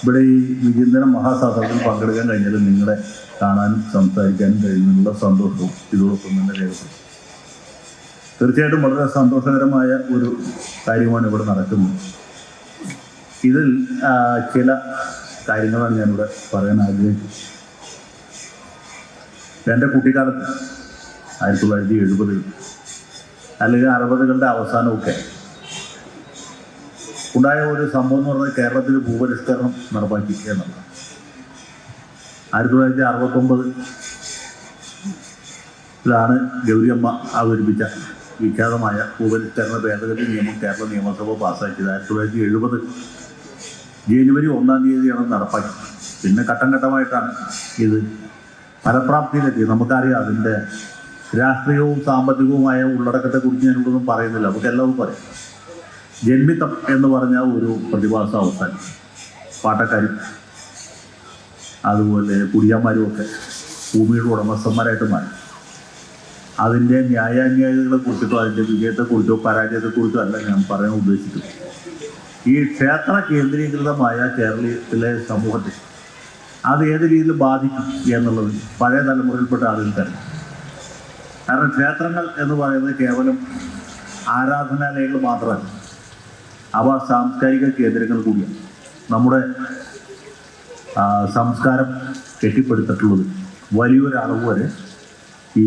ഇവിടെ ഈ വിചിന്തന മഹാസാഗരത്തിൽ പങ്കെടുക്കാൻ കഴിഞ്ഞാൽ നിങ്ങളെ കാണാനും സംസാരിക്കാനും കഴിയുന്നുള്ള സന്തോഷവും ഇതോടൊപ്പം തന്നെ രേഖപ്പെടുത്തും. തീർച്ചയായിട്ടും വളരെ സന്തോഷകരമായ ഒരു കാര്യമാണ് ഇവിടെ നടക്കുന്നത്. ഇതിൽ ചില കാര്യങ്ങളാണ് ഞാനിവിടെ പറയാൻ ആഗ്രഹിക്കുന്നത്. എൻ്റെ കുട്ടിക്കാലത്ത് 1970 അല്ലെങ്കിൽ 60കളുടെ അവസാനമൊക്കെ ഉണ്ടായ ഒരു സംഭവം എന്ന് പറഞ്ഞാൽ കേരളത്തിൽ ഭൂപരിഷ്കരണം നടപ്പാക്കി എന്നുള്ളതാണ്. 1969 ഗൗരിയമ്മ അവതരിപ്പിച്ച വിഖ്യാതമായ ഭൂപരിഷ്കരണ ഭേദഗതി നിയമം കേരള നിയമസഭ പാസ്സാക്കിയത്. 1970 ജനുവരി 1-ാം തീയതിയാണ് നടപ്പാക്കി. പിന്നെ ഘട്ടം ഘട്ടമായിട്ടാണ് ഇത് ഫലപ്രാപ്തിയിലെത്തി. നമുക്കറിയാം അതിൻ്റെ രാഷ്ട്രീയവും സാമ്പത്തികവുമായ ഉള്ളടക്കത്തെക്കുറിച്ച് ഞാനിവിടൊന്നും പറയുന്നില്ല, നമുക്ക് എല്ലാവർക്കും പറയാം. ജന്മിത്തം എന്ന് പറഞ്ഞ ഒരു പ്രതിഭാസം അവസാനം പാട്ടക്കാരും അതുപോലെ കുടിയാന്മാരും ഒക്കെ ഭൂമിയുടെ ഉടമസ്ഥന്മാരായിട്ട് മാറി. അതിൻ്റെ ന്യായാന്യായങ്ങളെ കുറിച്ചിട്ടോ അതിൻ്റെ വിജയത്തെക്കുറിച്ചോ പരാജയത്തെക്കുറിച്ചോ അല്ല ഞാൻ പറയാൻ ഉദ്ദേശിക്കുന്നത്. ഈ ക്ഷേത്ര കേന്ദ്രീകൃതമായ കേരളത്തിലെ സമൂഹത്തിൽ അത് ഏത് രീതിയിൽ ബാധിക്കും എന്നുള്ളത് പഴയ തലമുറയിൽപ്പെട്ട ആളുകൾക്കറിയാം. കാരണം ക്ഷേത്രങ്ങൾ എന്ന് പറയുന്നത് കേവലം ആരാധനാലയങ്ങൾ മാത്രമല്ല, അവ സാംസ്കാരിക കേന്ദ്രങ്ങൾ കൂടിയാണ്. നമ്മുടെ സംസ്കാരം കെട്ടിപ്പടുത്തിട്ടുള്ളത് വലിയൊരളവ് വരെ ഈ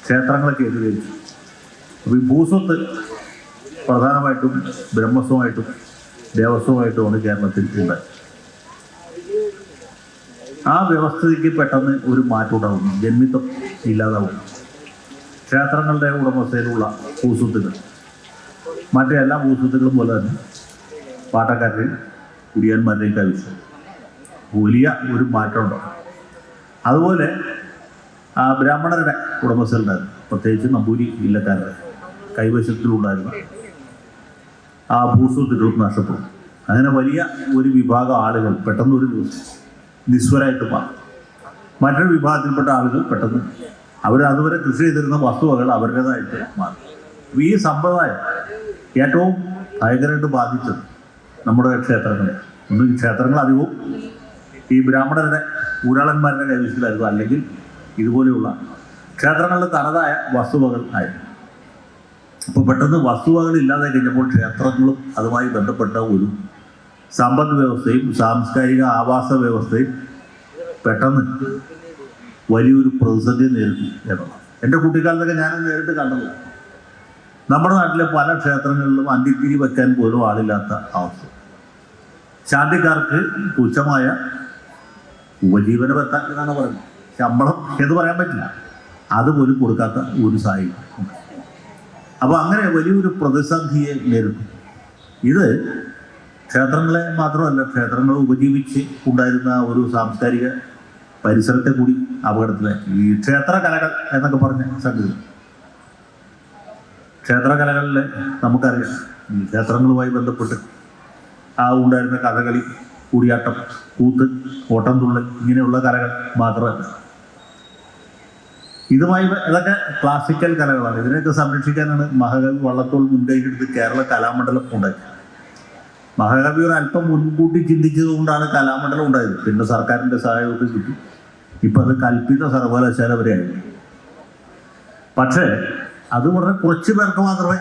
ക്ഷേത്രങ്ങളെ കേന്ദ്രീകരിച്ചു. അപ്പോൾ ഈ ഭൂസ്വത്ത് പ്രധാനമായിട്ടും ബ്രഹ്മസ്വമായിട്ടും ദേവസ്വമായിട്ടുമാണ് കേരളത്തിൽ ഉണ്ടായത്. ആ വ്യവസ്ഥയ്ക്ക് പെട്ടെന്ന് ഒരു മാറ്റം ഉണ്ടാകുന്നു. ജന്മിത്വം ഇല്ലാതാവുന്നു. ക്ഷേത്രങ്ങളുടെ ഉടമസ്ഥയിലുള്ള ഭൂസ്വത്തുകൾ മറ്റേ എല്ലാ ഭൂസ്വത്തുക്കളും പോലെ തന്നെ പാട്ടക്കാരുടെയും കുടിയാന്മാരുടെയും കൈവശം വലിയ ഒരു മാറ്റം ഉണ്ടാകും. അതുപോലെ ബ്രാഹ്മണരുടെ ഉടമസ്ഥരുണ്ടായിരുന്നു, പ്രത്യേകിച്ച് നമ്പൂരി ഇല്ലക്കാരുടെ കൈവശത്തിലുണ്ടായിരുന്ന ആ ഭൂസ്വത്തുക്കൾ നഷ്ടപ്പെടും. അങ്ങനെ വലിയ ഒരു വിഭാഗം ആളുകൾ പെട്ടെന്ന് ഒരു ദിവസം നിസ്വരായിട്ട് മാറും. മറ്റൊരു വിഭാഗത്തിൽപ്പെട്ട ആളുകൾ പെട്ടെന്ന് അതുവരെ കൃഷി ചെയ്തിരുന്ന വസ്തുവകൾ അവരുടേതായിട്ട് മാറും. ഈ സമ്പ്രദായം ഏറ്റവും ഭയങ്കരമായിട്ട് ബാധിച്ചത് നമ്മുടെ ക്ഷേത്രങ്ങളെ. ഒന്ന് ക്ഷേത്രങ്ങൾ അധികവും ഈ ബ്രാഹ്മണരുടെ ഊരാളന്മാരുടെ കൈവശത്തിലായിരുന്നു, അല്ലെങ്കിൽ ഇതുപോലെയുള്ള ക്ഷേത്രങ്ങളുടെ തനതായ വസ്തുവകൾ ആയിരുന്നു. അപ്പോൾ പെട്ടെന്ന് വസ്തുവകൾ ഇല്ലാതെ കഴിഞ്ഞപ്പോൾ ക്ഷേത്രങ്ങളും അതുമായി ബന്ധപ്പെട്ട ഒരു സമ്പദ് വ്യവസ്ഥയും സാംസ്കാരിക ആവാസ വ്യവസ്ഥയും പെട്ടെന്ന് വലിയൊരു പ്രതിസന്ധി നേരിട്ടു എന്നുള്ളതാണ്. എൻ്റെ കുട്ടിക്കാലത്തൊക്കെ ഞാനത് നേരിട്ട് കണ്ടത്. നമ്മുടെ നാട്ടിലെ പല ക്ഷേത്രങ്ങളിലും അന്തിത്തിരി വയ്ക്കാൻ പോലും ആളില്ലാത്ത അവസ്ഥ. ശാന്തിക്കാർക്ക് തുച്ഛമായ ഉപജീവന ബത്ത എന്നാണ് പറയുന്നത്, ശമ്പളം എന്ന് പറയാൻ പറ്റില്ല, അതുപോലും കൊടുക്കാത്ത ഒരു സാഹചര്യം. അപ്പോൾ അങ്ങനെ വലിയൊരു പ്രതിസന്ധിയെ നേരിട്ടു. ഇത് ക്ഷേത്രങ്ങളെ മാത്രമല്ല, ക്ഷേത്രങ്ങൾ ഉപജീവിച്ച് ഉണ്ടായിരുന്ന ഒരു സാംസ്കാരിക പരിസരത്തെ കൂടി അപകടത്തിലാക്കി. ഈ ക്ഷേത്രകലകൾ എന്നൊക്കെ പറഞ്ഞ സംഗതി, ക്ഷേത്രകലകളിൽ നമുക്കറിയാം ഈ ക്ഷേത്രങ്ങളുമായി ബന്ധപ്പെട്ട് ഉണ്ടായിരുന്ന കഥകളി, കൂടിയാട്ടം, കൂത്ത്, ഓട്ടംതുള്ളൽ ഇങ്ങനെയുള്ള കലകൾ മാത്രമല്ല, ഇതൊക്കെ ക്ലാസിക്കൽ കലകളാണ്. ഇതിനെയൊക്കെ സംരക്ഷിക്കാനാണ് മഹാകവി വള്ളത്തോൾ മുൻകൈയെടുത്ത് കേരള കലാമണ്ഡലം ഉണ്ടാക്കി. മഹാകവി ഒരു അല്പം മുൻകൂട്ടി ചിന്തിച്ചതുകൊണ്ടാണ് കലാമണ്ഡലം ഉണ്ടായത്. പിന്നെ സർക്കാരിൻ്റെ സഹായമൊക്കെ കിട്ടി. ഇപ്പം അത് കൽപ്പിത സർവകലാശാല വരെയായി. പക്ഷേ അത് വളരെ കുറച്ച് പേർക്ക് മാത്രമേ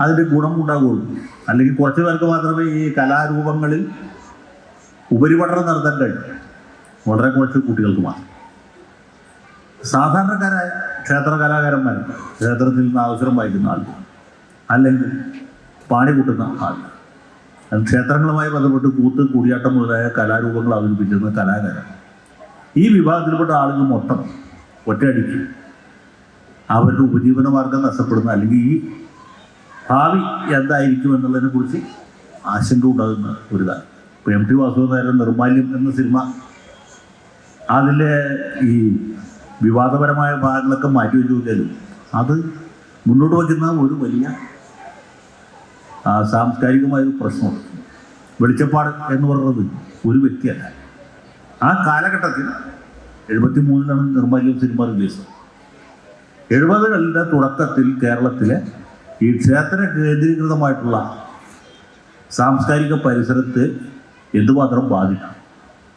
അതിൻ്റെ ഗുണം ഉണ്ടാകുകയുള്ളൂ. അല്ലെങ്കിൽ കുറച്ച് പേർക്ക് മാത്രമേ ഈ കലാരൂപങ്ങളിൽ ഉപരിപഠനം നടത്താൻ കഴിയും. വളരെ കുറച്ച് കുട്ടികൾക്ക് മാത്രം. സാധാരണക്കാരായ ക്ഷേത്ര കലാകാരന്മാർ, ക്ഷേത്രത്തിൽ നിന്ന് അവസരം വായിക്കുന്ന ആളുകൾ, അല്ലെങ്കിൽ പാണി കൂട്ടുന്ന ആളുകൾ, ക്ഷേത്രങ്ങളുമായി ബന്ധപ്പെട്ട് കൂത്ത്, കൂടിയാട്ടം മുതലായ കലാരൂപങ്ങൾ അവതരിപ്പിച്ചിരുന്ന കലാകാരൻ, ഈ വിഭാഗത്തിൽപ്പെട്ട ആളുകൾ മൊത്തം ഒറ്റയടിക്ക് അവരുടെ ഉപജീവന മാർഗം നഷ്ടപ്പെടുന്ന, അല്ലെങ്കിൽ ഈ ഭാവി എന്തായിരിക്കും എന്നുള്ളതിനെ കുറിച്ച് ആശങ്ക ഉണ്ടാകുന്ന ഒരു കാര്യം. ഇപ്പോൾ എം ടി വാസുദേവൻ നിർമാല്യം എന്ന സിനിമ അതിലെ ഈ വിവാദപരമായ ഭാഗങ്ങളൊക്കെ മാറ്റിവെച്ചു നോക്കിയാലും അത് മുന്നോട്ട് വയ്ക്കുന്ന ഒരു വലിയ സാംസ്കാരികമായൊരു പ്രശ്നമാണ്. വെളിച്ചപ്പാട് എന്ന് പറയുന്നത് ഒരു വ്യക്തിയല്ല. ആ കാലഘട്ടത്തിൽ 73 നിർമാല്യം സിനിമ റിലീസ്. 70കളുടെ തുടക്കത്തിൽ കേരളത്തിലെ ഈ ക്ഷേത്ര കേന്ദ്രീകൃതമായിട്ടുള്ള സാംസ്കാരിക പരിസരത്ത് എന്തുമാത്രം ബാധിക്കും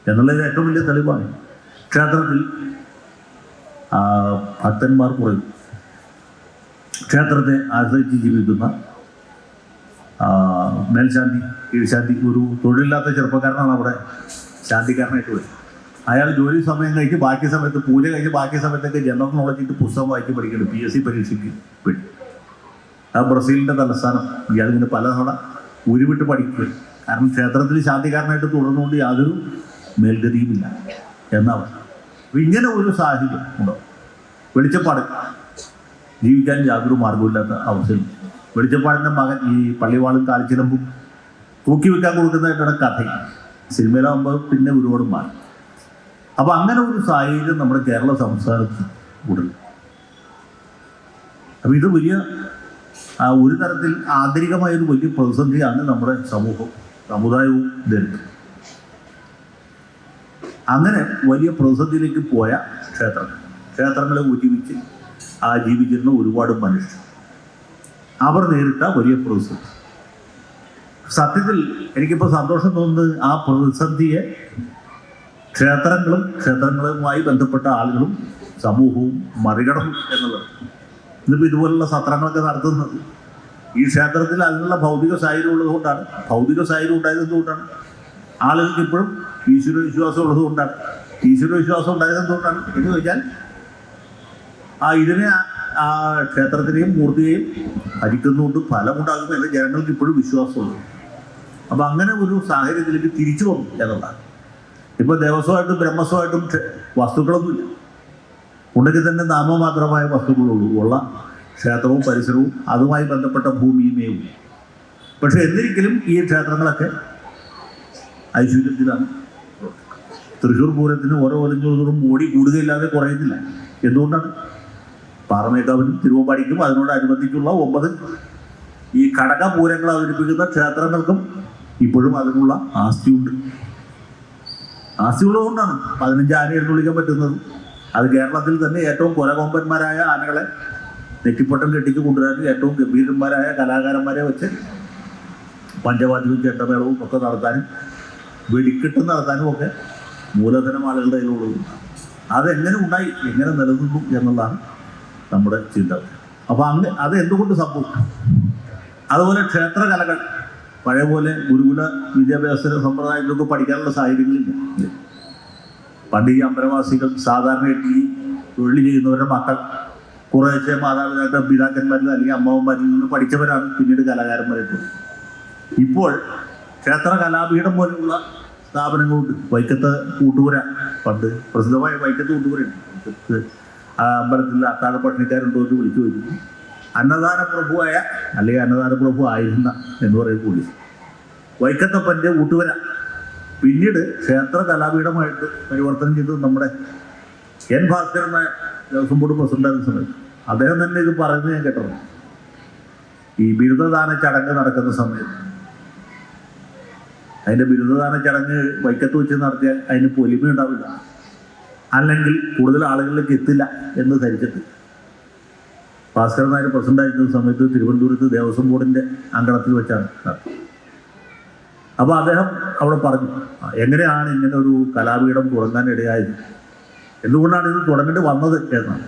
എന്നുള്ളത് ഏറ്റവും വലിയ തെളിവാണ്. ക്ഷേത്രത്തിൽ ഭക്തന്മാർ കുറയും. ക്ഷേത്രത്തെ ആശ്രയിച്ച് ജീവിക്കുന്ന മേൽശാന്തി കീഴ്ശാന്തി ഒരു തൊഴിലില്ലാത്ത ചെറുപ്പക്കാരനാണ് അവിടെ ശാന്തിക്കാരനായിട്ട് വരും. അയാൾ ജോലി സമയം കഴിഞ്ഞ് ബാക്കി സമയത്ത് പൂജ കഴിഞ്ഞ് ബാക്കി സമയത്തൊക്കെ ജനറൽ നോളജിട്ട് പുസ്തകം വായിച്ച് പഠിക്കുന്നുണ്ട്. PSC പരീക്ഷയ്ക്ക് വേണ്ടി. ആ ബ്രസീലിൻ്റെ തലസ്ഥാനം. ഇയാളിങ്ങനെ പലതവണ ഉരുവിട്ട് പഠിക്കുക. കാരണം ക്ഷേത്രത്തിൽ ശാന്തിക്കാരനായിട്ട് തുടർന്നുകൊണ്ട് യാതൊരു മേൽഗതിയുമില്ല എന്നാണ്. അപ്പം ഇങ്ങനെ ഒരു സാഹചര്യം ഉണ്ടോ? വെളിച്ചപ്പാട് ജീവിക്കാൻ യാതൊരു മാർഗമില്ലാത്ത അവസ്ഥയിൽ വെളിച്ചപ്പാടിൻ്റെ മകൻ ഈ പള്ളിവാളും കാലിച്ചിലമ്പും തൂക്കി വെക്കാൻ കൊടുക്കുന്നതായിട്ടാണ് കഥ. സിനിമയിലാകുമ്പോൾ പിന്നെ ഒരുപാട് മാറി. അപ്പം അങ്ങനെ ഒരു സാഹചര്യം നമ്മുടെ കേരള സംസ്ഥാനത്ത് ഉടൻ. അപ്പം ഇത് വലിയ ഒരു തരത്തിൽ ആന്തരികമായൊരു വലിയ പ്രതിസന്ധിയാണ് നമ്മുടെ സമുദായവും ധരിച്ചത്. അങ്ങനെ വലിയ പ്രതിസന്ധിയിലേക്ക് പോയ ക്ഷേത്രങ്ങളെ ഉപജീവിച്ച് ജീവിച്ചിരുന്ന ഒരുപാട് മനുഷ്യർ അവർ നേരിട്ട വലിയ പ്രതിസന്ധി. സത്യത്തിൽ എനിക്കിപ്പോൾ സന്തോഷം തോന്നുന്നത് ആ പ്രതിസന്ധിയെ ക്ഷേത്രങ്ങളുമായി ബന്ധപ്പെട്ട ആളുകളും സമൂഹവും മറികടന്നു എന്നുള്ളത്. ഇന്നിപ്പോൾ ഇതുപോലുള്ള സത്രങ്ങളൊക്കെ നടത്തുന്നത് ഈ ക്ഷേത്രത്തിൽ അതിനുള്ള ഭൗതിക സാഹചര്യം ഉള്ളതുകൊണ്ടാണ്. ഭൗതിക സാഹചര്യം ഉണ്ടായതെന്തുകൊണ്ടാണ്? ആളുകൾക്ക് ഇപ്പോഴും ഈശ്വരവിശ്വാസം ഉള്ളതുകൊണ്ടാണ്. ഈശ്വരവിശ്വാസം ഉണ്ടായതെന്തുകൊണ്ടാണ് എന്ന് ചോദിച്ചാൽ ഇതിനെ ആ ക്ഷേത്രത്തിനെയും മൂർത്തിയെയും ഹരിക്കുന്നുകൊണ്ട് ഫലമുണ്ടാകും എന്ന് ജനങ്ങൾക്ക് ഇപ്പോഴും വിശ്വാസമുള്ളൂ. അപ്പം അങ്ങനെ ഒരു സാഹചര്യത്തിലേക്ക് തിരിച്ചു വന്നു എന്നുള്ളതാണ്. ഇപ്പോൾ ദേവസ്വമായിട്ടും ബ്രഹ്മസ്വമായിട്ടും വസ്തുക്കളൊന്നുമില്ല. ഉണ്ടെങ്കിൽ തന്നെ നാമമാത്രമായ വസ്തുക്കളുള്ളൂ. ഉള്ള ക്ഷേത്രവും പരിസരവും അതുമായി ബന്ധപ്പെട്ട ഭൂമിയുമേയും. പക്ഷെ എന്നിരിക്കലും ഈ ക്ഷേത്രങ്ങളൊക്കെ ഐശ്വര്യത്തിലാണ്. തൃശ്ശൂർ പൂരത്തിന് ഓരോ ഒലിഞ്ഞോറും മോടി കൂടുകയില്ലാതെ കുറയുന്നില്ല. എന്തുകൊണ്ടാണ്? പാറമേക്കാവിനും തിരുവമ്പാടിക്കും അതിനോടനുബന്ധിച്ചുള്ള 9 ഈ ഘടകപൂരങ്ങൾ അവതരിപ്പിക്കുന്ന ക്ഷേത്രങ്ങൾക്കും ഇപ്പോഴും അതിനുള്ള ആസ്തിയുണ്ട്. ആസ്തിയുള്ളതുകൊണ്ടാണ് 15 ആന എഴുന്നള്ളിക്കാൻ പറ്റുന്നത്. അത് കേരളത്തിൽ തന്നെ ഏറ്റവും കൊലകൊമ്പന്മാരായ ആനകളെ നെറ്റിപ്പട്ടം കെട്ടിച്ച് കൊണ്ടുവരാനും ഏറ്റവും ഗംഭീരന്മാരായ കലാകാരന്മാരെ വെച്ച് പഞ്ചവാദ്യവും ചെണ്ടമേളവും ഒക്കെ നടത്താനും വെടിക്കെട്ട് നടത്താനും ഒക്കെ മൂലധനം ആളുകളുടെ കയ്യിലുള്ളത്. അതെങ്ങനെ ഉണ്ടായി, എങ്ങനെ നിലനിന്നു എന്നുള്ളതാണ് നമ്മുടെ ചിന്ത. അപ്പം അത് എന്തുകൊണ്ട് സംഭവിച്ചു? അതുപോലെ ക്ഷേത്രകലകൾ പഴയ പോലെ ഗുരുകുല വിദ്യാഭ്യാസ സമ്പ്രദായത്തിലൊക്കെ പഠിക്കാനുള്ള സാഹചര്യങ്ങളില്ല. പണ്ട് ഈ അമ്പലവാസികൾ സാധാരണയായിട്ട് ഈ തൊഴിൽ ചെയ്യുന്നവരുടെ മക്കൾ കുറേശ്ശെ മാതാപിതാക്കൾ പിതാക്കന്മാരിൽ അല്ലെങ്കിൽ അമ്മാവന്മാരിൽ നിന്ന് പഠിച്ചവരാണ് പിന്നീട് കലാകാരന്മാരായിട്ട്. ഇപ്പോൾ ക്ഷേത്ര കലാപീഠം പോലെയുള്ള സ്ഥാപനങ്ങളുണ്ട്. വൈക്കത്ത് ഊട്ടുപുര, പണ്ട് പ്രസിദ്ധമായ വൈക്കത്ത് ഊട്ടുപുരയുണ്ട്. അമ്പലത്തിൽ അത്താഴ പട്ടിണിക്കാരുണ്ടോ എന്ന് വിളിച്ചു വരുന്നു. അന്നദാന പ്രഭുവായ അല്ലെങ്കിൽ അന്നദാന പ്രഭു ആയിരുന്ന എന്ന് പറയുന്ന കൂടി വൈക്കത്തപ്പൻ്റെ ഊട്ടുപുര പിന്നീട് ക്ഷേത്ര കലാപീഠമായിട്ട് പരിവർത്തനം ചെയ്തത് നമ്മുടെ N. ഭാസ്കരൻ ദേവസ്വം ബോർഡ് പ്രസിഡന്റായിരുന്ന സമയത്ത് അദ്ദേഹം തന്നെ ഇത് പറയുന്നത് ഞാൻ കേട്ടത്. ഈ ബിരുദദാന ചടങ്ങ് നടക്കുന്ന സമയത്ത് അതിൻ്റെ ബിരുദദാന ചടങ്ങ് വൈക്കത്ത് വെച്ച് നടത്തിയാൽ അതിന് പൊലിമ ഉണ്ടാവില്ല, അല്ലെങ്കിൽ കൂടുതൽ ആളുകളിലേക്ക് എത്തില്ല എന്ന് ധരിച്ചിട്ട് ഭാസ്കരൻ നായർ പ്രസിഡന്റായിരുന്ന സമയത്ത് തിരുവനന്തപുരത്ത് ദേവസ്വം ബോർഡിൻ്റെ അങ്കണത്തിൽ വെച്ചാണ് നടത്തിയത്. അപ്പോൾ അദ്ദേഹം അവിടെ പറഞ്ഞു എങ്ങനെയാണ് ഇങ്ങനെ ഒരു കലാപീഠം തുടങ്ങാനിടയായത്, എന്തുകൊണ്ടാണ് ഇത് തുടങ്ങേണ്ടി വന്നത് എന്നാണ്.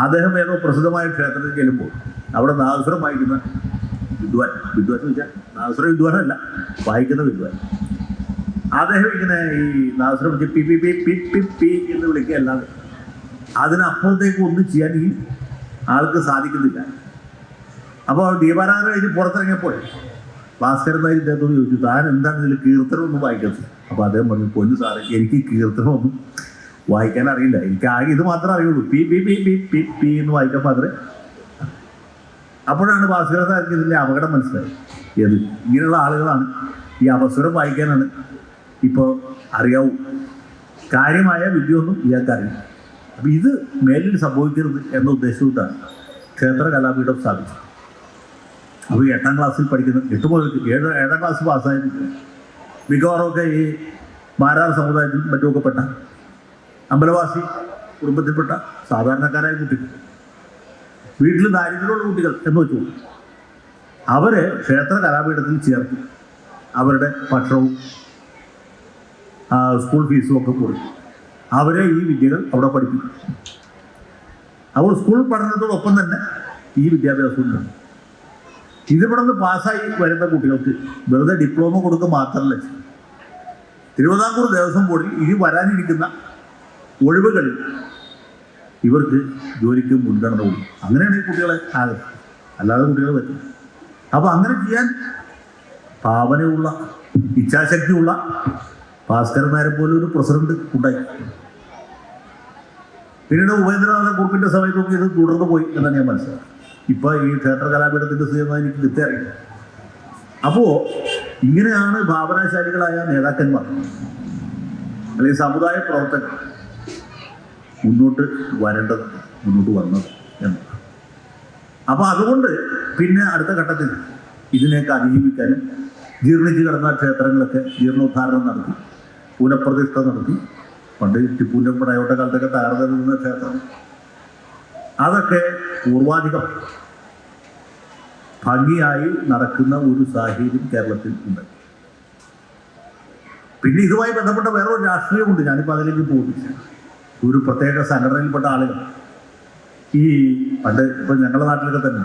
അദ്ദേഹം ഏതോ പ്രസിദ്ധമായ ക്ഷേത്രത്തിൽ ചെല്ലുമ്പോൾ അവിടെ നാദസ്വരം വായിക്കുന്ന വിദ്വാൻ എന്ന് വെച്ചാൽ നാദസ്വരം വിദ്വാനല്ല, വായിക്കുന്ന വിദ്വാൻ. അദ്ദേഹം ഇങ്ങനെ ഈ നാദസ്വരം വെച്ച് P P P P P P എന്ന് വിളിക്കുക അല്ലാതെ അതിനപ്പുറത്തേക്ക് ഒന്നും ചെയ്യാൻ ഈ ആൾക്ക് സാധിക്കുന്നില്ല. അപ്പോൾ ദീപാരാധന കഴിഞ്ഞ് പുറത്തിറങ്ങിയപ്പോൾ ഭാസ്കരൻ നായർ ഇദ്ദേഹത്തോട് ചോദിച്ചു, താൻ എന്താണ് ഇതിൽ കീർത്തനമൊന്നും വായിക്കുന്നത്? അപ്പോൾ അദ്ദേഹം പറഞ്ഞു, പൊന്നു സാറേ, എനിക്ക് കീർത്തനമൊന്നും വായിക്കാൻ അറിയില്ല, എനിക്ക് ആകെ ഇത് മാത്രമേ അറിയുള്ളൂ, P P P P P P എന്ന് വായിക്കാൻ മാത്രമേ. അപ്പോഴാണ് ഭാസ്കരൻ നായർക്ക് ഇതിൻ്റെ അപകടം മനസ്സിലായി. ഏത് ഇങ്ങനെയുള്ള ആളുകളാണ് ഈ അപസ്വരം വായിക്കാനാണ് ഇപ്പോൾ അറിയാവൂ, കാര്യമായ വിദ്യയൊന്നും ഇയാൾക്കറിയില്ല. അപ്പം ഇത് മേലിൽ സംഭവിക്കരുത് എന്ന ഉദ്ദേശത്തോട്ടാണ് ക്ഷേത്ര കലാപീഠം സ്ഥാപിച്ചത്. അപ്പോൾ 8ാം ക്ലാസ്സിൽ പഠിക്കുന്ന 8 മുതൽ 7ാം ക്ലാസ് പാസ്സായിട്ട് മിക്കവാറുമൊക്കെ ഈ മാരാർ സമുദായത്തിൽ മറ്റുമൊക്കെ പെട്ട അമ്പലവാസി കുടുംബത്തിൽപ്പെട്ട സാധാരണക്കാരായ കുട്ടികൾ, വീട്ടിൽ ദാരിദ്ര്യമുള്ള കുട്ടികൾ എന്ന് വെച്ചു, അവരെ ക്ഷേത്ര കലാപീഠത്തിൽ ചേർത്ത് അവരുടെ ഭക്ഷണവും സ്കൂൾ ഫീസും ഒക്കെ കൊടുക്കും. അവരെ ഈ വിദ്യകൾ അവിടെ പഠിപ്പിക്കും. അപ്പോൾ സ്കൂൾ പഠനത്തോടൊപ്പം തന്നെ ഈ വിദ്യാഭ്യാസം ഉണ്ട്. ഇതിവിടെ നിന്ന് പാസ്സായി വരുന്ന കുട്ടികൾക്ക് വെറുതെ ഡിപ്ലോമ കൊടുക്കുക മാത്രമല്ല, തിരുവിതാംകൂർ ദേവസ്വം ബോർഡിൽ ഇനി വരാനിരിക്കുന്ന ഒഴിവുകളിൽ ഇവർക്ക് ജോലിക്ക് മുൻഗണന കൊടുക്കും. അങ്ങനെയാണ് ഈ കുട്ടികളെ ആകെ, അല്ലാതെ കുട്ടികൾ പറ്റും. അപ്പോൾ അങ്ങനെ ചെയ്യാൻ ഭാവനയുള്ള, ഇച്ഛാശക്തിയുള്ള ഭാസ്കരൻ നായരെ പോലെ ഒരു പ്രസിഡന്റ് ഉണ്ടായി. പിന്നീട് ഉപേന്ദ്രനാഥ കുറുപ്പിൻ്റെ സമയത്തൊക്കെ ഇത് തുടർന്നു പോയി എന്നാണ് ഞാൻ മനസ്സിലാക്കുന്നത്. ഇപ്പോൾ ഈ ക്ഷേത്ര കലാപീഠത്തിൻ്റെ സ്ഥിതി എനിക്ക് കൃത്യറിയില്ല. അപ്പോൾ ഇങ്ങനെയാണ് ഭാവനാശാലികളായ നേതാക്കന്മാർ അല്ലെങ്കിൽ സമുദായ പ്രവർത്തകർ മുന്നോട്ട് വരേണ്ടത്, മുന്നോട്ട് വന്നത് എന്നാണ്. അപ്പോൾ അതുകൊണ്ട് പിന്നെ അടുത്ത ഘട്ടത്തിൽ ഇതിനെയൊക്കെ അതിജീവിക്കാനും ജീർണിച്ച് കിടന്ന ക്ഷേത്രങ്ങളൊക്കെ ജീർണോദ്ധാരണം നടത്തി, പുനഃപ്രതിഷ്ഠ നടത്തി. പണ്ട് ടിപ്പുവിൻ്റെ പടയോട്ട കാലത്തൊക്കെ തകർന്നു നിന്ന ക്ഷേത്രം, അതൊക്കെ പൂർവാധികം ഭംഗിയായി നടക്കുന്ന ഒരു സാഹചര്യം കേരളത്തിൽ ഉണ്ട്. പിന്നെ ഇതുമായി ബന്ധപ്പെട്ട വേറൊരു രാഷ്ട്രീയമുണ്ട്. ഞാനിപ്പോൾ അതിലേക്ക് പോകുന്നില്ല. ഒരു പ്രത്യേക സംഘടനയിൽപ്പെട്ട ആളുകൾ ഈ പണ്ട് ഇപ്പം ഞങ്ങളുടെ നാട്ടിലൊക്കെ തന്നെ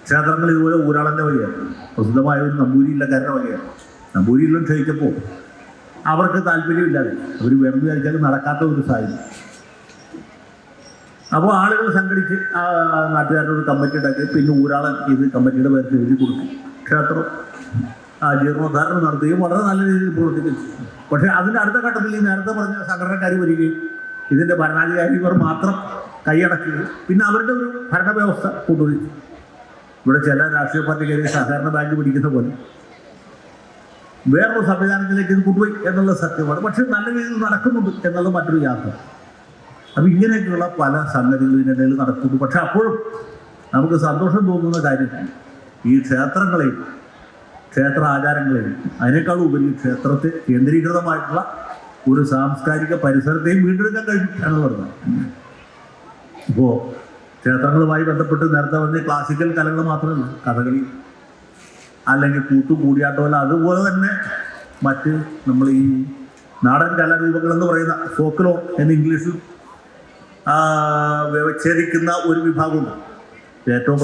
ക്ഷേത്രങ്ങൾ ഇതുപോലെ ഊരാളൻ്റെ വഴിയാണ്, പ്രസിദ്ധമായ ഒരു നമ്പൂരിയില്ലക്കാരൻ്റെ വഴിയാണ്. നമ്പൂരിയിലും ക്ഷയിച്ചപ്പോൾ അവർക്ക് താല്പര്യമില്ലാതെ അവർ വേണമെന്ന് വിചാരിച്ചാൽ നടക്കാത്ത ഒരു സാഹചര്യം. അപ്പോൾ ആളുകൾ സംഘടിച്ച് നാട്ടുകാരുടെ കമ്മിറ്റി ഉണ്ടാക്കി, പിന്നെ ഊരാളൻ ഇത് കമ്മിറ്റിയുടെ പേർക്ക് എഴുതി കൊടുക്കും. ക്ഷേത്രം ജീർണോദ്ധാരണം നടത്തുകയും വളരെ നല്ല രീതിയിൽ പ്രവർത്തിക്കും. പക്ഷേ അതിൻ്റെ അടുത്ത ഘട്ടത്തിൽ ഈ നേരത്തെ പറഞ്ഞ സംഘടനക്കാർ വരികയും ഇതിൻ്റെ ഭരണാധികാരികൾ മാത്രം കൈയടക്കുകയും പിന്നെ അവരുടെ ഒരു ഭരണവ്യവസ്ഥ കൊണ്ടുപോയി. ഇവിടെ ചില രാഷ്ട്രീയ പാർട്ടിക്കാർ സഹകരണ ബാങ്ക് പിടിക്കുന്ന പോലെ വേറൊരു സംവിധാനത്തിലേക്ക് ഇത് കൊണ്ടുപോയി എന്നുള്ള സത്യമാണ്. പക്ഷേ നല്ല രീതിയിൽ നടക്കുന്നുണ്ട് എന്നുള്ളത് മറ്റൊരു യാത്ര. അപ്പം ഇങ്ങനെയൊക്കെയുള്ള പല സംഗതികളും ഇതിനിടയിൽ നടക്കുന്നു. പക്ഷെ അപ്പോഴും നമുക്ക് സന്തോഷം തോന്നുന്ന കാര്യം ഈ ക്ഷേത്രങ്ങളെയും ക്ഷേത്ര ആചാരങ്ങളെയും അതിനേക്കാളും ഉപരി ക്ഷേത്രത്തെ കേന്ദ്രീകൃതമായിട്ടുള്ള ഒരു സാംസ്കാരിക പരിസരത്തെയും വീണ്ടെടുക്കാൻ കഴിഞ്ഞു എന്ന് പറഞ്ഞത്. ഇപ്പോൾ ക്ഷേത്രങ്ങളുമായി ബന്ധപ്പെട്ട് നേരത്തെ പറഞ്ഞ ക്ലാസിക്കൽ കലകൾ മാത്രമല്ല, കഥകളി അല്ലെങ്കിൽ കൂത്തും കൂടിയാട്ടമല്ല, അതുപോലെ തന്നെ മറ്റ് നമ്മൾ ഈ നാടൻ കലാരൂപങ്ങളെന്ന് പറയുന്ന ഫോക്ക്ലോർ എന്ന് ഇംഗ്ലീഷിൽ വ്യവച്ഛേദിക്കുന്ന ഒരു വിഭാഗമുണ്ട്. ഏറ്റവും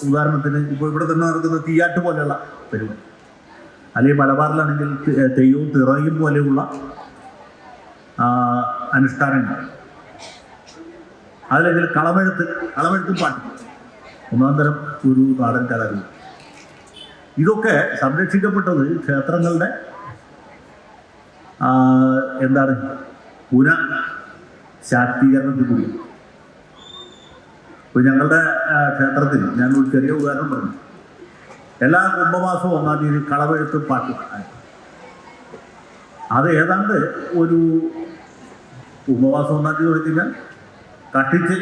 ഉദാഹരണത്തിന് ഇപ്പോൾ ഇവിടെ തന്നെ നടക്കുന്ന തീയാട്ട് പോലെയുള്ള പരിപാടി, അല്ലെങ്കിൽ മലബാറിലാണെങ്കിൽ തെയ്യവും തിറയും പോലെയുള്ള അനുഷ്ഠാനങ്ങൾ, അതിലെങ്കിൽ കളമെഴുത്തും പാട്ട്, ഒന്നാം തരം ഒരു നാടൻ കലാരൂപം. ഇതൊക്കെ സംരക്ഷിക്കപ്പെട്ടത് ക്ഷേത്രങ്ങളുടെ എന്താണ് ശാക്തീകരണത്തിൽ കൂടി. ഇപ്പോൾ ഞങ്ങളുടെ ക്ഷേത്രത്തിൽ ഞാൻ ഒരു ചെറിയ ഉദാഹരണം പറഞ്ഞു. എല്ലാ കുംഭമാസവും 1-ാം തീയതി കളമെഴുത്തും പാട്ടും. അത് ഏതാണ്ട് ഒരു കുംഭമാസം 1-ാം തീയതി കൊടുത്തില്ല, കട്ടിച്ച്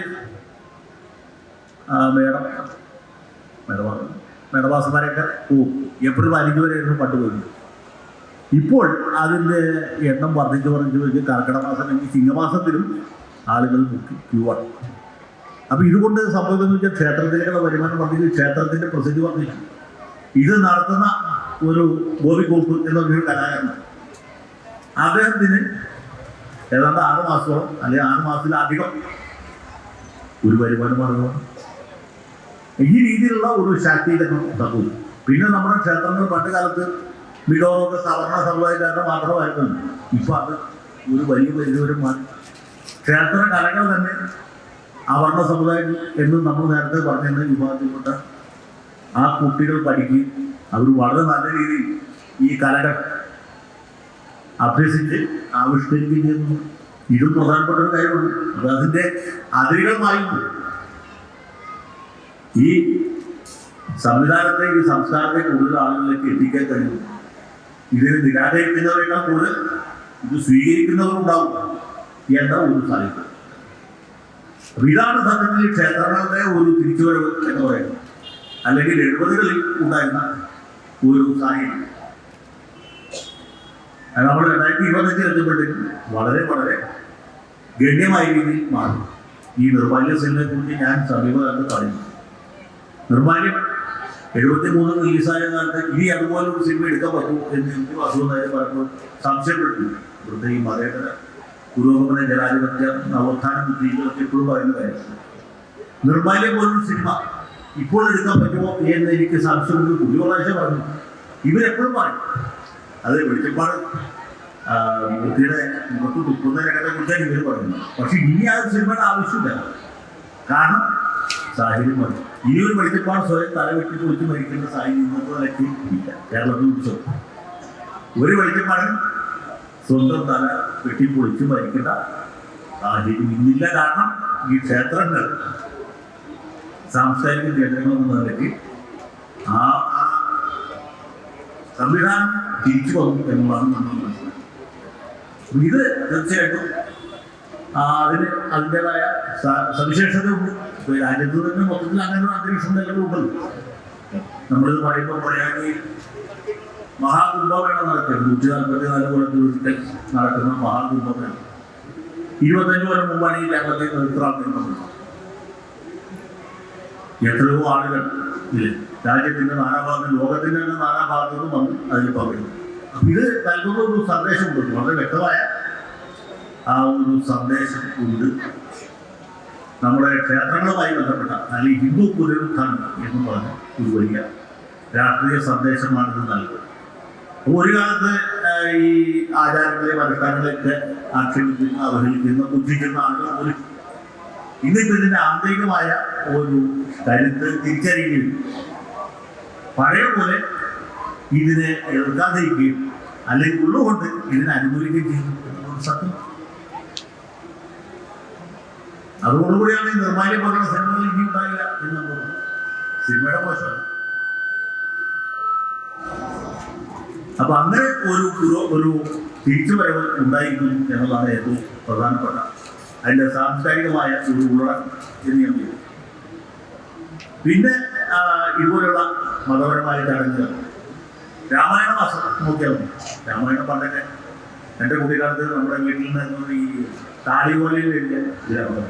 മേടമാസന്മാരെയൊക്കെ പോവും. ഏപ്രിൽ 15 വരെയായിരുന്നു പണ്ട് പോയി. ഇപ്പോൾ അതിൻ്റെ എണ്ണം വർദ്ധിച്ച് വെച്ച് കർക്കിടക മാസം അല്ലെങ്കിൽ ചിങ്ങമാസത്തിലും ആളുകൾ ക്യൂ ആണ്. അപ്പോൾ ഇതുകൊണ്ട് സംഭവിക്കുന്നത് വെച്ചാൽ ക്ഷേത്രത്തിലേക്കുള്ള വരുമാനം വർദ്ധിച്ചു, ക്ഷേത്രത്തിൻ്റെ പ്രസിദ്ധി വർദ്ധിച്ചു. ഇത് നടത്തുന്ന ഒരു ഗോപികോപ്പ് എന്നൊരു കലാകാരനാണ്. അദ്ദേഹത്തിന് ഏതാണ്ട് 6 മാസത്തോളം അല്ലെങ്കിൽ 6 മാസത്തിലധികം ഒരു വരുമാന മാർഗമാണ്. ഈ രീതിയിലുള്ള ഒരു ശാക്തീകരണം ഉണ്ടാക്കുന്നു. പിന്നെ നമ്മുടെ ക്ഷേത്രങ്ങൾ പണ്ട് കാലത്ത് മികവൊക്കെ സവർണ സമുദായക്കാരുടെ മാത്രമായിരുന്നു. ഇപ്പം അത് ഒരു വലിയൊരു മാറി. ക്ഷേത്ര കലകൾ തന്നെ അവർണ സമുദായം എന്നും നമ്മൾ നേരത്തെ പറഞ്ഞിരുന്ന വിഭാഗത്തിൽപ്പെട്ട ആ കുട്ടികൾ പഠിക്കുകയും അവർ വളരെ നല്ല രീതിയിൽ ഈ കലകൾ അഭ്യസിച്ച് ആവിഷ്കരിക്കുകയും ചെയ്യുന്നു. ഇതും പ്രധാനപ്പെട്ട ഒരു കാര്യമാണ്. അത് അതിൻ്റെ അതിരുകളുമായി ഈ സംവിധാനത്തെ, ഈ സംസ്കാരത്തെ കൂടുതൽ ആളുകളിലേക്ക് എത്തിക്കാൻ കഴിയും. ഇതിനെ നിരാകരിക്കുന്നവരെക്കാൾ കൂടുതൽ ഇത് സ്വീകരിക്കുന്നവരുണ്ടാവും എന്ന ഒരു സാധ്യത. ഇതാണ് സത്യത്തിൽ ക്ഷേത്രങ്ങളുടെ ഒരു തിരിച്ചുവരവ് എന്ന് പറയുന്നത്. അല്ലെങ്കിൽ 70-കളിൽ ഉണ്ടായിരുന്ന ഒരു സാഹചര്യം നമ്മൾ 2025 എത്തുമ്പോഴത്തേക്കും വളരെ വളരെ ഗണ്യമായ രീതിയിൽ മാറി. ഈ നിർമാല്യ സെല്ലിനെ കുറിച്ച് ഞാൻ സമീപകാലത്ത് പറയുന്നു. നിർമാല്യം 73 റിലീസായ കാലത്ത് ഇനി അതുപോലെ ഒരു സിനിമ എടുക്കാൻ പറ്റുമോ എന്ന് എനിക്ക് വസുവന്നായി പലപ്പോൾ സംശയപ്പെട്ടു. ഇവിടുത്തെ ഈ മതേതര പുരോഗമന ജനാധിപത്യ നവോത്ഥാന ബുദ്ധികളൊക്കെ എപ്പോഴും പറയുന്ന കാര്യം നിർമ്മാല്യം പോലൊരു സിനിമ ഇപ്പോൾ എടുക്കാൻ പറ്റുമോ എന്ന് എനിക്ക് സംശയമുണ്ട്. പുതിയ പ്രാവശ്യം പറഞ്ഞു, ഇവരെപ്പോഴും പറയും അത് വെളിച്ചപ്പാട് ബുദ്ധിയുടെ മുഖത്ത് തുപ്പുന്ന രംഗത്തെ കുറിച്ചാണ് ഇവർ പറയുന്നത്. പക്ഷെ ഇനി ആ സിനിമയുടെ ആവശ്യമില്ല. കാരണം സാഹചര്യം പറഞ്ഞു ഇനിയൊരു വെളിച്ചപ്പാട് സ്വയം തല വെട്ടി പൊളിച്ച് മരിക്കേണ്ട സാഹചര്യം ഇന്നത്തെ നിലയ്ക്ക് ഇല്ല കേരളത്തിൽ കുറിച്ച്. ഒരു വെളിച്ചപ്പാടൻ സ്വന്തം തല വെട്ടിപ്പൊളിച്ച് മരിക്കേണ്ട സാഹചര്യം ഇന്നില്ല. കാരണം ഈ ക്ഷേത്രങ്ങൾ സാംസ്കാരിക കേന്ദ്രങ്ങൾ എന്ന നിലയ്ക്ക് ആ സംവിധാനം തിരിച്ചു വന്നു എന്നുള്ളതാണ് നമ്മൾ മനസ്സിലാക്കുന്നത്. ഇത് തീർച്ചയായിട്ടും അതിൻ്റെതായ സവിശേഷതയുണ്ട്. രാജ്യത്ത് തന്നെ മൊത്തത്തിൽ അങ്ങനെ ഒരു അന്തരീക്ഷം നിലവിൽ ഉണ്ടല്ലോ. നമ്മളിത് പറയുമ്പോൾ പറയാമെങ്കിൽ മഹാകുംഭമേള നടക്കുന്നത് 144 കൊല്ലത്തിൽ നടക്കുന്ന മഹാകുംഭമേള 25 കൊല്ലം മുമ്പാണ് ഈ കേരളത്തിൽ നേതൃത്വം. എത്രയോ ആളുകൾ ഇല്ലേ രാജ്യത്തിന്റെ നാനാഭാഗത്തും ലോകത്തിന്റെ തന്നെ നാനാഭാഗത്തും വന്ന് അതിൽ പങ്കെടുക്കും. ഇത് നൽകുന്ന ഒരു സന്ദേശമുണ്ട്, വളരെ വ്യക്തമായ ആ ഒരു സന്ദേശം ഉണ്ട്. നമ്മുടെ ക്ഷേത്രങ്ങളുമായി ബന്ധപ്പെട്ട അല്ലെങ്കിൽ ഹിന്ദു പുനരുത്ഥാനം എന്ന് പറഞ്ഞ ഒരു വലിയ രാഷ്ട്രീയ സന്ദേശമാണ് ഇത് നൽകുന്നത്. ഒരു കാലത്ത് ഈ ആചാരങ്ങളെയും അനുഷ്ഠാനങ്ങളെയൊക്കെ ആക്ഷേപിക്കുന്ന അവഹേളിക്കുന്ന ബുദ്ധിക്കുന്ന ആളുകൾ ഒരു ഇന്നിപ്പോൾ ഇതിൻ്റെ ആന്തരികമായ ഒരു കരുത്ത് തിരിച്ചറിയുകയും പഴയ പോലെ ഇതിനെ എതിർക്കാതിരിക്കുകയും അല്ലെങ്കിൽ ഉള്ളുകൊണ്ട് ഇതിനെ അനുകൂലിക്കുകയും ചെയ്യുന്ന സത്യം. അതോടുകൂടിയാണ് ഈ നിർമ്മാല്യം പോലുള്ള സിനിമകൾ ഇനി ഉണ്ടായില്ല എന്ന് നമ്മൾ സിനിമയുടെ മോശമാണ്. അപ്പൊ അങ്ങനെ ഒരു തിരിച്ചുവരവ് ഉണ്ടായിരുന്നു എന്നുള്ളതാണ് ഏറ്റവും പ്രധാനപ്പെട്ട അതിൻ്റെ സാംസ്കാരികമായ ഒരു ഉള്ളടക്കം എന്ന് ഞാൻ പറയും. പിന്നെ ഇതുപോലുള്ള മതപരമായ ചടങ്ങുകൾ രാമായണ മാസം നോക്കിയാൽ മതി. രാമായണം പണ്ടൊക്കെ എൻ്റെ കുട്ടിക്കാലത്ത് നമ്മുടെ വീട്ടിൽ നിന്ന് ഈ താളിവലയിൽ എഴുതിയ ഇതിലാണ്.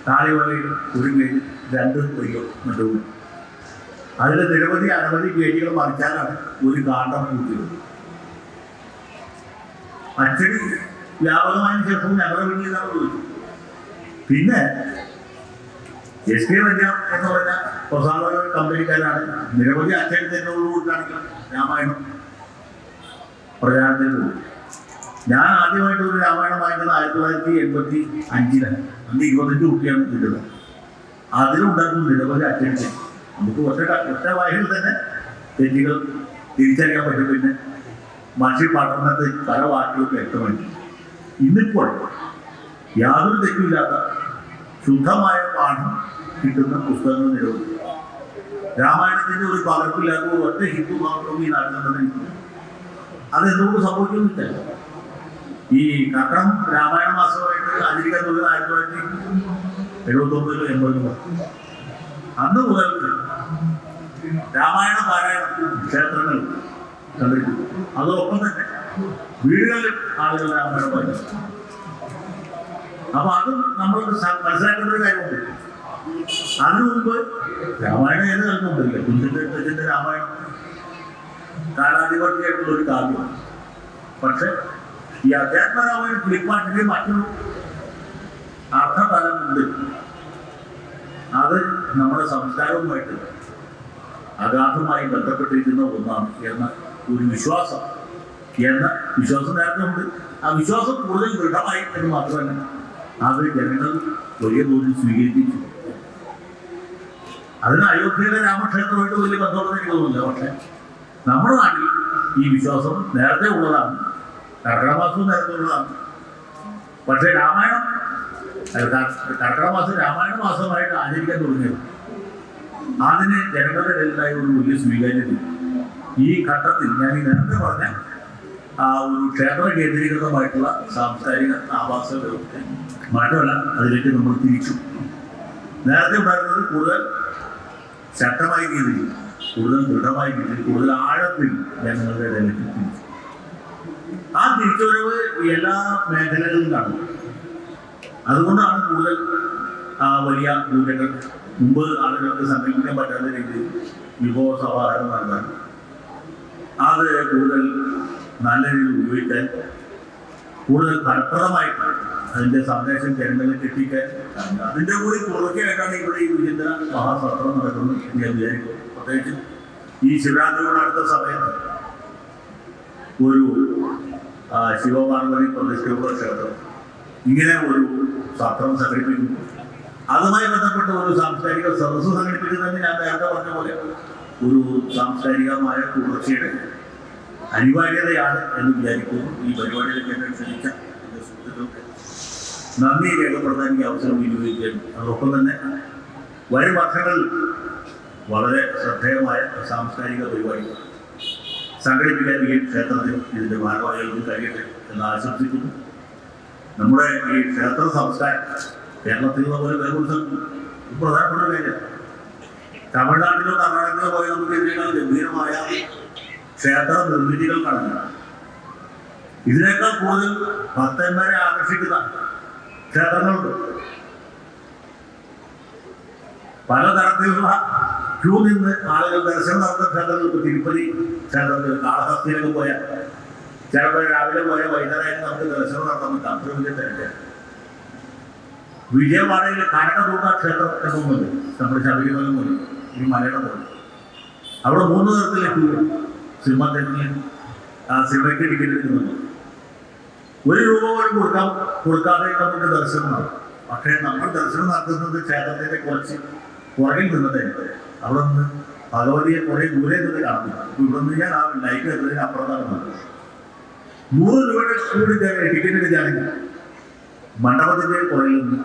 താളിവലയിൽ ഒരു പേജ് 2 വരിയോ മറ്റോ അതിൽ നിരവധി അനവധി പേജുകൾ മറിച്ചാലാണ് ഒരു കാണ്ഡം പൂർത്തിയത്. അച്ചടി വ്യാപകമായതിനു ശേഷം ഞങ്ങളുടെ വീട്ടിലാണ് ചോദിച്ചു. പിന്നെ എസ് കെ വല്യം എന്ന് പറഞ്ഞ പ്രസാദ കമ്പനിക്കാരാണ് നിരവധി അച്ചടി തന്നോടുകൂടിയിട്ടാണെങ്കിലും രാമായണം പ്രചാരത്തിൽ പോകും. ഞാൻ ആദ്യമായിട്ട് ഒരു രാമായണം വായിക്കുന്നത് 1985-ലാണ്. അന്ന് 25 കുട്ടിയാണ് കിട്ടുന്നത്. അതിലുണ്ടാക്കുന്ന നിരവധി അച്ചടി നമുക്ക് ഒറ്റ വായനയിൽ തന്നെ തെറ്റുകൾ തിരിച്ചറിയാൻ പറ്റും. പിന്നെ മഷി പഠനത്തെ പല വാക്കുകൾക്ക് വ്യക്തമായിട്ട് ഇന്നിപ്പോൾ യാതൊരു തെറ്റുമില്ലാത്ത ശുദ്ധമായ പാഠം കിട്ടുന്ന പുസ്തകങ്ങൾ നിരവധി. രാമായണത്തിന്റെ ഒരു പകർപ്പില്ലാത്ത ഒറ്റ ഹിന്ദു മാത്രവും ഈ നാട്ടിൽ അതെന്തുകൊണ്ട് സംഭവിക്കുന്നില്ല. ഈ കർക്കിടകം രാമായണ മാസമായിട്ട് ആചരിക്കാൻ തുടങ്ങുന്നത് 1979-80 അന്ന് മുതൽക്ക് രാമായണ പാരായണം ക്ഷേത്രങ്ങൾ കണ്ടിട്ടു. അതോടൊപ്പം തന്നെ വീടുകളിൽ ആളുകൾ രാമായണം വായിച്ചു. അപ്പൊ അതും നമ്മൾ മനസ്സിലാക്കേണ്ട ഒരു കാര്യമുണ്ട്. അതിനു മുമ്പ് രാമായണം ഏത് കാലത്തുണ്ടല്ലേ, കുഞ്ചന്റെ രാമായണം കാലാധിപത്യമായിട്ടുള്ള ഒരു കാവ്യമാണ്. പക്ഷെ ഈ അധ്യാത്മരാമായണ കിളിപ്പാട്ടിന്റെ മറ്റൊരു അർത്ഥതലമുണ്ട്. അത് നമ്മുടെ സംസ്കാരവുമായിട്ട് അഗാധമായി ബന്ധപ്പെട്ടിരിക്കുന്ന ഒന്നാണ് എന്ന ഒരു വിശ്വാസം നേരത്തെ ഉണ്ട്. ആ വിശ്വാസം കൂടുതൽ ദൃഢമായി എന്ന് മാത്രമല്ല അത് ജനങ്ങൾ വലിയ തോതിൽ സ്വീകരിച്ചു. അതിന് അയോധ്യയിലെ രാമക്ഷേത്രമായിട്ട് വലിയ ബന്ധമുണ്ടെന്ന് എനിക്ക് തോന്നുന്നില്ല. പക്ഷെ നമ്മുടെ നാട്ടിൽ ഈ വിശ്വാസം നേരത്തെ ഉള്ളതാണ്. കർക്കിടമാസവും നേരത്തെ ഉള്ളതാണ്. പക്ഷേ രാമായണം കർക്കിടമാസം രാമായണ മാസമായിട്ട് ആചരിക്കാൻ തുടങ്ങിയത് അതിന് ജനങ്ങളുടെ ഇടയിലായ ഒരു വലിയ സ്വീകാര്യത. ഈ ഘട്ടത്തിൽ ഞാൻ ഈ നേരത്തെ പറഞ്ഞ ആ ഒരു ക്ഷേത്ര കേന്ദ്രീകൃതമായിട്ടുള്ള സാംസ്കാരിക ആവാസ വ്യവസ്ഥ മാറ്റമല്ല, അതിലേക്ക് നമ്മൾ തിരിച്ചു. നേരത്തെ ഉണ്ടായിരുന്നത് കൂടുതൽ ശക്തമായ രീതിയിൽ, കൂടുതൽ ദൃഢമായ രീതിയിൽ, കൂടുതൽ ആഴത്തിൽ ജനങ്ങളുടെ ഇടയിലേക്ക് തിരിച്ചു. ആ തിരിച്ചുവരവ് എല്ലാ മേഖലകളിലും കാണുന്നത്. അതുകൊണ്ടാണ് കൂടുതൽ വലിയ പൂജകൾ മുമ്പ് ആളുകൾക്ക് സങ്കല്പിക്കാൻ പറ്റാത്ത രീതിയിൽ വിഭവ സമാഹാരം നൽകാൻ, അത് കൂടുതൽ നല്ല രീതിയിൽ ഉപയോഗിക്കാൻ, കൂടുതൽ ഫലപ്രദമായിട്ട് അതിൻ്റെ സന്ദേശം ജനങ്ങളിലേക്ക് എത്തിക്കാൻ, അതിൻ്റെ കൂടി തുടർച്ചയായിട്ടാണ് ഇവിടെ ഈ വിചിത്ര മഹാസത്രം നടക്കുന്നത് എന്ന് ഞാൻ വിചാരിക്കുന്നു. പ്രത്യേകിച്ച് ഈ ശിവരാത്രിയോട് അടുത്ത സമയത്ത് ഒരു ശിവപാർവതി പ്രതിഷ്ഠയുള്ള ക്ഷേത്രം ഇങ്ങനെ ഒരു സത്രം സംഘടിപ്പിക്കുന്നു. അതുമായി ബന്ധപ്പെട്ട ഒരു സാംസ്കാരിക സദസ്സ് സംഘടിപ്പിക്കുന്നത് ഞാൻ നേരത്തെ പറഞ്ഞ പോലെ ഒരു സാംസ്കാരികമായ തുടർച്ചയുടെ അനിവാര്യതയാണ് എന്ന് വിചാരിക്കുന്നു. ഈ പരിപാടിയിലേക്ക് എന്നെ ക്ഷണിച്ച എൻ്റെ സുഹൃത്തുക്കൾക്ക് നന്ദി രേഖപ്പെടുത്താൻ എനിക്ക് അവസരം വിനിയോഗിക്കുകയാണ്. അതോടൊപ്പം തന്നെ വരും വർഷങ്ങളിൽ വളരെ ശ്രദ്ധേയമായ സാംസ്കാരിക പരിപാടികൾ സംഘടിപ്പിക്കാൻ ഈ ക്ഷേത്രത്തിൽ ഇതിൻ്റെ ഭാരവാഹികൾക്ക് കഴിയട്ടെ എന്ന് ആശംസിക്കുന്നു. നമ്മുടെ ഈ ക്ഷേത്ര സംസ്കാരം കേരളത്തിലുള്ള പോലെ വേറൊരു പ്രധാനപ്പെട്ട കാര്യം, തമിഴ്നാട്ടിലോ കർണാടകയിലോ പോയി നമുക്ക് ഇതിനേക്കാൾ ഗംഭീരമായ ക്ഷേത്ര നിർമ്മിതികൾ കാണുന്നു. ഇതിനേക്കാൾ കൂടുതൽ ഭക്തന്മാരെ ആകർഷിക്കുന്ന ക്ഷേത്രങ്ങളുണ്ട്. പലതരത്തിലുള്ള ക്യൂ നിന്ന് ആളുകൾ ദർശനം നടത്തുന്ന ക്ഷേത്രങ്ങൾ, ഇപ്പോൾ തിരുപ്പതി ക്ഷേത്രത്തിൽ കാളഹസ്തിയിലൊക്കെ പോയാൽ ചിലപ്പോൾ രാവിലെ പോയ വൈകുന്നേരമായിട്ട് നമുക്ക് ദർശനം നടത്താൻ പറ്റും. അത്ര വലിയ തിരക്ക്. വിജയവാഡയിൽ കനകദുർഗ ക്ഷേത്രം എന്നുണ്ട്, നമ്മുടെ ശബരിമല പോലെ ഈ മലയുടെ പോലെ. അവിടെ 3 തരത്തിലെ ക്യൂ, സിനിമ സിനിമയ്ക്ക് ടിക്കറ്റ് എടുക്കുന്നുണ്ട്. 1 രൂപ പോലും കൊടുക്കാതെ നമുക്ക് ദർശനം നടത്തും. പക്ഷേ നമ്മൾ ദർശനം നടത്തുന്നത് ക്ഷേത്രത്തിന്റെ കുറച്ച് പുറകിൽ നിന്നതായിട്ട് അവിടെ നിന്ന് ഭഗവതിയെ കുറേ ദൂരെ നിന്ന് കാണുന്നു. ഇവിടെ നിന്ന് ഞാൻ ആ ലൈറ്റ് എത്തുന്നതിന് അപ്പുറത്താണ് വന്നത്. 100 രൂപയുടെ കൂടി ടിക്കറ്റ് എടുക്കുകയാണെങ്കിൽ മണ്ഡപത്തിന്റെ പുറകിൽ നിന്ന്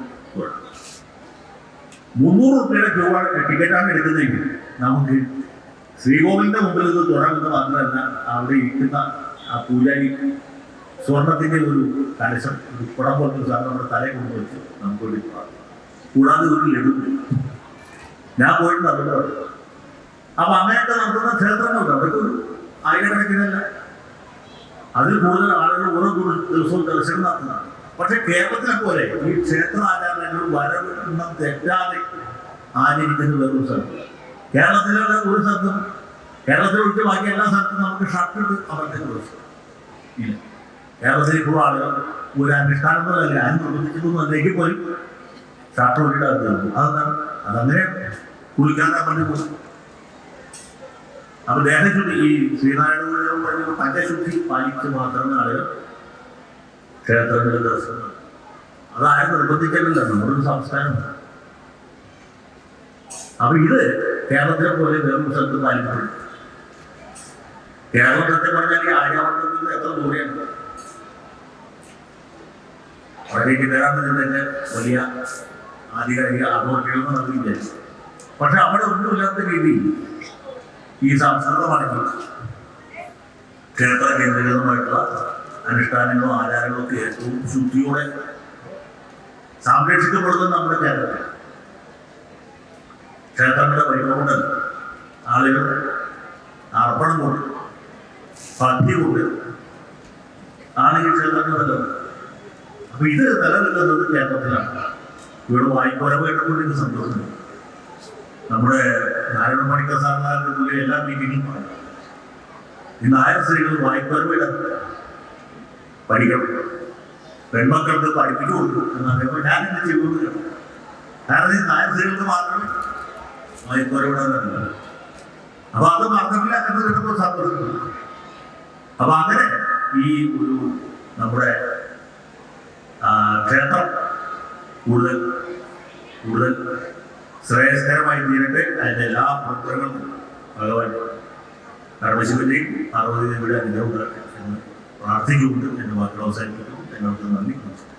300 രൂപയുടെ ടിക്കറ്റാണ് എടുക്കുന്നതെങ്കിൽ നമുക്ക് ശ്രീകോവിലിന്റെ മുമ്പിൽ നിന്ന് തുടങ്ങുന്നത് മാത്രമല്ല, അവിടെ ഇരിക്കുന്ന ആ പൂജാരി സ്വർണത്തിന്റെ ഒരു കലശം, ഒരു കുടം പോലത്തെ സാധനം നമ്മുടെ തലയിൽ കൊണ്ടുവച്ച് നമുക്ക് എടുക്കാം. കൂടാതെ ഒരു ലഡു ഞാൻ പോയിട്ട് നടന്നത്. അപ്പൊ അങ്ങനെയൊക്കെ നടത്തുന്ന ക്ഷേത്രങ്ങളുണ്ട്. അതൊക്കെ ഒരു ആയിരക്കണക്കിനല്ല, അതിൽ കൂടുതൽ ആളുകൾ ഓരോ ദിവസവും ദർശനം നടത്തുന്നതാണ്. പക്ഷെ കേരളത്തിലെ പോലെ ഈ ക്ഷേത്ര ആചാരങ്ങൾ വരവെണ്ണം തെറ്റാതെ ആചരിക്കുന്ന വേറൊരു സ്ഥലം കേരളത്തിലുള്ള ഒരു സ്ഥലത്തും, കേരളത്തിൽ ഒഴിച്ച് ബാക്കി എല്ലാ സ്ഥലത്തും നമുക്ക് ഷർട്ട് ഇട്ട് അവർക്കൊക്കെ ദിവസം ഇല്ല. കേരളത്തിൽ ഇപ്പോൾ ആളുകൾ ഒരു അനുഷ്ഠാനം പോലല്ല, ഞാൻ നിർബന്ധിച്ചിട്ടൊന്നും പോലും ഷർട്ട് ഇട്ടിട്ട് അത് തീർന്നു. അതെന്താണ്? അതങ്ങനെ കുളിക്കാതെ പള്ളി പോകും. അപ്പൊ ദേഹശുദ്ധി, ഈ ശ്രീനാരായണ പഞ്ചശുദ്ധി പാലിച്ച് മാത്രമേ ആളുകൾ ക്ഷേത്രങ്ങളിൽ ദർശനം. അതാരും നിർബന്ധിക്കുന്നില്ല, നമ്മുടെ ഒരു സംസ്കാരമാണ്. അപ്പൊ ഇത് കേരളത്തിലെ പോലെ വേറൊരു സ്ഥലത്ത് പാലിക്കപ്പെടും. കേരളത്തെ പറഞ്ഞാൽ ഈ ആര്യാവർത്തത്തിൽ എത്ര ദൂരെയുണ്ട്, അവിടേക്ക് വരാമെന്ന് തന്നെ വലിയ ആധികാരിക അതോറിറ്റികളൊന്നും നമുക്ക് വിചാരിച്ചു. പക്ഷെ അവിടെ ഒന്നുമില്ലാത്ത രീതിയിൽ ഈ സംസ്കൃതമാണെങ്കിൽ ക്ഷേത്ര കേന്ദ്രീകൃതമായിട്ടുള്ള അനുഷ്ഠാനങ്ങളും ആചാരങ്ങളും ഒക്കെ ഏറ്റവും ശുദ്ധിയോടെ സംരക്ഷിക്കപ്പെടുന്നത് നമ്മുടെ കേരളത്തിൽ. ക്ഷേത്രങ്ങളുടെ വൈഭവം ആളുകൾ അർപ്പണം കൊണ്ട്, ഭക്തി കൊണ്ട് ആണ് ഈ ക്ഷേത്രങ്ങൾ നിലനിൽക്കുന്നത്. അപ്പൊ ഇത് നിലനിൽക്കുന്നത് കേരളത്തിലാണ്. ഇവിടെ വായ്പരമായിട്ടുള്ള ഇത് സന്തോഷമുണ്ട്. നമ്മുടെ നാരായണ മണിക്കർ സാറിന്റെ എല്ലാ മീറ്റിംഗും ഈ നായർ സ്ത്രീകൾ വായ്പരമായിട്ട് പഠിക്കണം, പെൺമക്കൾക്ക് പഠിപ്പിച്ചു കൊടുക്കും എന്നറിയുമ്പോൾ ഞാൻ എന്നെ ചെയ്തുകൊണ്ട്. കാരണം ഈ നായർ സ്ത്രീകൾക്ക് മാത്രമേ വായ്പരമായിട്ട്. അപ്പൊ അത് മാത്രമില്ല എന്ന് കിട്ടുമ്പോൾ സന്തോഷിക്കുന്നു. അപ്പൊ അങ്ങനെ ഈ ഒരു നമ്മുടെ ക്ഷേത്രം കൂടുതൽ കൂടുതൽ ശ്രേയസ്കരമായി തീരട്ടെ. അതിൻ്റെ എല്ലാ പ്രവർത്തനങ്ങളും ഭഗവാൻ പരമശിവന്റെയും പാർവതി ദേവിയുടെ അനുഗ്രഹം എന്ന് പ്രാർത്ഥിച്ചുകൊണ്ട് എൻ്റെ വാക്കുകൾ അവസാനിപ്പിക്കുന്നു. എന്നോട് നന്ദി.